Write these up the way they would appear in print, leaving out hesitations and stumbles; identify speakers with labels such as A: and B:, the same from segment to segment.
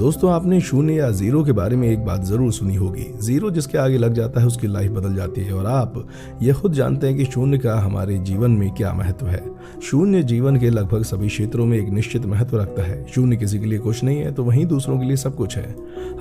A: दोस्तों, आपने शून्य या जीरो के बारे में एक बात जरूर सुनी होगी। जीरो जिसके आगे लग जाता है उसकी लाइफ बदल जाती है। और आप ये खुद जानते हैं कि शून्य का हमारे जीवन में क्या महत्व है। शून्य जीवन के लगभग सभी क्षेत्रों में एक निश्चित महत्व रखता है। शून्य किसी के लिए कुछ नहीं है तो वहीं दूसरों के लिए सब कुछ है।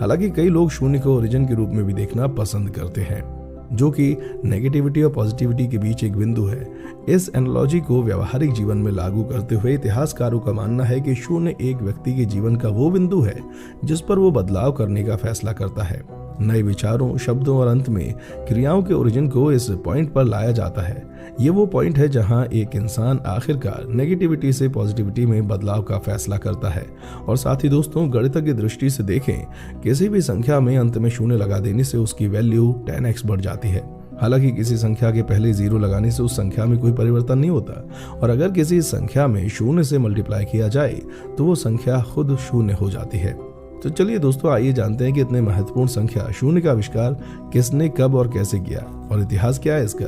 A: हालांकि कई लोग शून्य को ओरिजिन के रूप में भी देखना पसंद करते हैं, जो कि नेगेटिविटी और पॉजिटिविटी के बीच एक बिंदु है। इस एनालॉजी को व्यवहारिक जीवन में लागू करते हुए इतिहासकारों का मानना है कि शून्य एक व्यक्ति के जीवन का वो बिंदु है जिस पर वो बदलाव करने का फैसला करता है। नए विचारों, शब्दों और अंत में क्रियाओं के ओरिजिन को इस पॉइंट पर लाया जाता है। ये वो पॉइंट है जहां एक इंसान आखिरकार नेगेटिविटी से पॉजिटिविटी में बदलाव का फैसला करता है। और साथ ही दोस्तों, गणितज्ञ दृष्टि से देखें, किसी भी संख्या में अंत में शून्य लगा देने से उसकी वैल्यू 10x बढ़ जाती है। हालांकि किसी संख्या के पहले जीरो लगाने से उस संख्या में कोई परिवर्तन नहीं होता। और अगर किसी संख्या में शून्य से मल्टीप्लाई किया जाए तो वो संख्या खुद शून्य हो जाती है। तो चलिए दोस्तों, आइए जानते हैं कि इतने महत्वपूर्ण संख्या शून्य का आविष्कार किसने, कब और कैसे किया, और इतिहास क्या है इसका।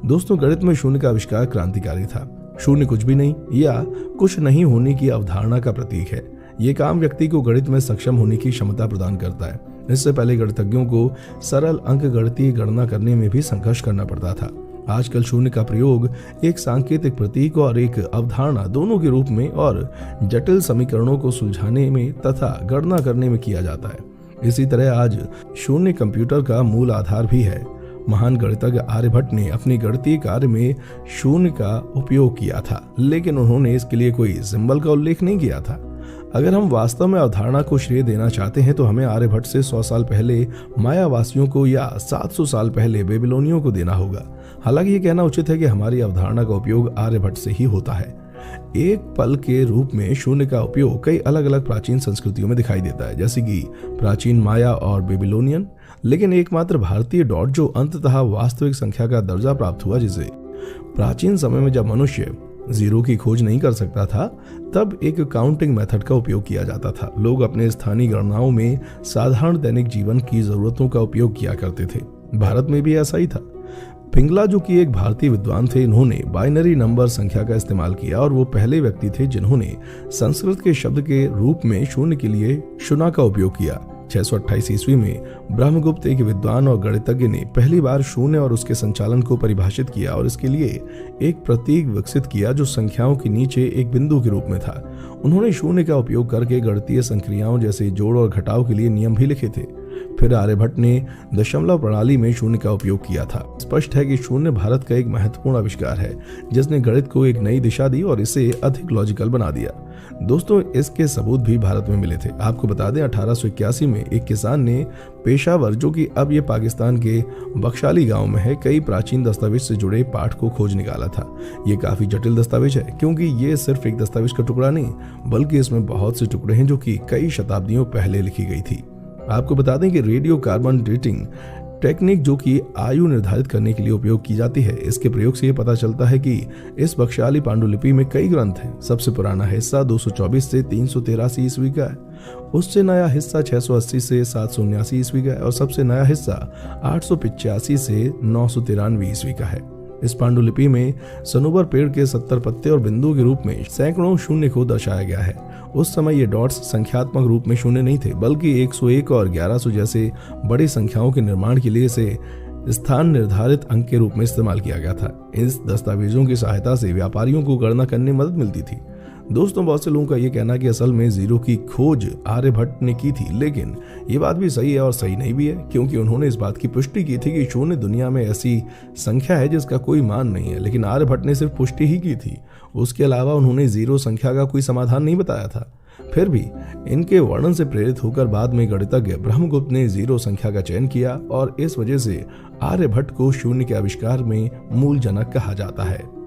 A: दोस्तों, गणित में शून्य का आविष्कार क्रांतिकारी था। शून्य कुछ भी नहीं या कुछ नहीं होने की अवधारणा का प्रतीक है। ये काम व्यक्ति को गणित में सक्षम होने की क्षमता प्रदान करता है। इससे पहले गणितज्ञों को सरल अंकगणितीय गणना करने में भी संघर्ष करना पड़ता था। आजकल शून्य का प्रयोग एक सांकेतिक प्रतीक और एक अवधारणा दोनों के रूप में और जटिल समीकरणों को सुलझाने में तथा गणना करने में किया जाता है। इसी तरह आज शून्य कंप्यूटर का मूल आधार भी है। महान गणितज्ञ आर्यभट्ट ने अपने गणितीय कार्य में शून्य का उपयोग किया था, लेकिन उन्होंने इसके लिए कोई सिंबल का उल्लेख नहीं किया था। अगर हम वास्तव में अवधारणा को श्रेय देना चाहते हैं तो हमें आर्यभट्ट से 100 साल पहले मायावासियों को या 700 साल पहले बेबीलोनियों को देना होगा। हालांकि ये कहना उचित है कि हमारी अवधारणा का उपयोग आर्यभट्ट से ही होता है। एक पल के रूप में शून्य का उपयोग कई अलग अलग प्राचीन संस्कृतियों में दिखाई देता है, जैसे कि प्राचीन माया और बेबीलोनियन। लेकिन एकमात्र भारतीय डॉट जो अंततः वास्तविक संख्या का दर्जा प्राप्त हुआ, जिसे प्राचीन समय में जब मनुष्य जीरो की खोज नहीं कर सकता था तब एक काउंटिंग मेथड का उपयोग किया जाता था। लोग अपने स्थानीय गणनाओं में साधारण दैनिक जीवन की जरूरतों का उपयोग किया करते थे। भारत में भी ऐसा ही था। पिंगला, जो कि एक भारतीय विद्वान थे, इन्होंने बाइनरी नंबर संख्या का इस्तेमाल किया और वो पहले व्यक्ति थे जिन्होंने संस्कृत के शब्द के रूप में शून्य के लिए शुना का उपयोग किया। 628 ईस्वी में ब्रह्मगुप्त, एक विद्वान और गणितज्ञ, ने पहली बार शून्य और उसके संचालन को परिभाषित किया और इसके लिए एक प्रतीक विकसित किया जो संख्याओं के नीचे एक बिंदु के रूप में था। उन्होंने शून्य का उपयोग करके गणितीय संक्रियाओं जैसे जोड़ और घटाव के लिए नियम भी लिखे थे। फिर आर्यभट्ट ने दशमलव प्रणाली में शून्य का उपयोग किया था। स्पष्ट है कि शून्य भारत का एक महत्वपूर्ण आविष्कार है जिसने गणित को एक नई दिशा दी और इसे अधिक लॉजिकल बना दिया। दोस्तों, इसके सबूत भी भारत में मिले थे। आपको बता दें, 1881 में एक किसान ने पेशावर, जो कि अब ये पाकिस्तान के बख्शाली गांव में है, कई प्राचीन दस्तावेज से जुड़े पाठ को खोज निकाला था। ये काफी जटिल दस्तावेज है क्योंकि ये सिर्फ एक दस्तावेज का टुकड़ा नहीं, बल्कि इसमें बहुत से टुकड़े हैं जो कि कई शताब्दियों पहले लिखी गई थी। आपको बता दें कि रेडियो कार्बन डेटिंग टेक्निक, जो कि आयु निर्धारित करने के लिए उपयोग की जाती है, इसके प्रयोग से ये पता चलता है कि इस बख्शाली पांडुलिपि में कई ग्रंथ हैं। सबसे पुराना हिस्सा 224 से 383 ईस्वी का है, उससे नया हिस्सा 680 से 779 ईस्वी का है और सबसे नया हिस्सा 885 से 993 ईस्वी का है। इस पांडुलिपि में सनोबर पेड़ के 70 पत्ते और बिंदु के रूप में सैकड़ों शून्य को दर्शाया गया है। उस समय ये डॉट्स संख्यात्मक रूप में शून्य नहीं थे, बल्कि 101 और 1100 जैसे बड़ी संख्याओं के निर्माण के लिए इसे स्थान निर्धारित अंक के रूप में इस्तेमाल किया गया था। इस दस्तावेजों की सहायता से व्यापारियों को गणना करने में मदद मिलती थी। दोस्तों, बहुत से लोगों का ये कहना कि असल में जीरो की खोज आर्यभट्ट ने की थी, लेकिन ये बात भी सही है और सही नहीं भी है, क्योंकि उन्होंने इस बात की पुष्टि की थी कि शून्य दुनिया में ऐसी संख्या है जिसका कोई मान नहीं है, लेकिन आर्यभट्ट ने सिर्फ पुष्टि ही की थी। उसके अलावा उन्होंने जीरो संख्या का कोई समाधान नहीं बताया था। फिर भी इनके वर्णन से प्रेरित होकर बाद में गणितज्ञ ब्रह्मगुप्त ने जीरो संख्या का चयन किया और इस वजह से आर्यभट्ट को शून्य के आविष्कार में मूल जनक कहा जाता है।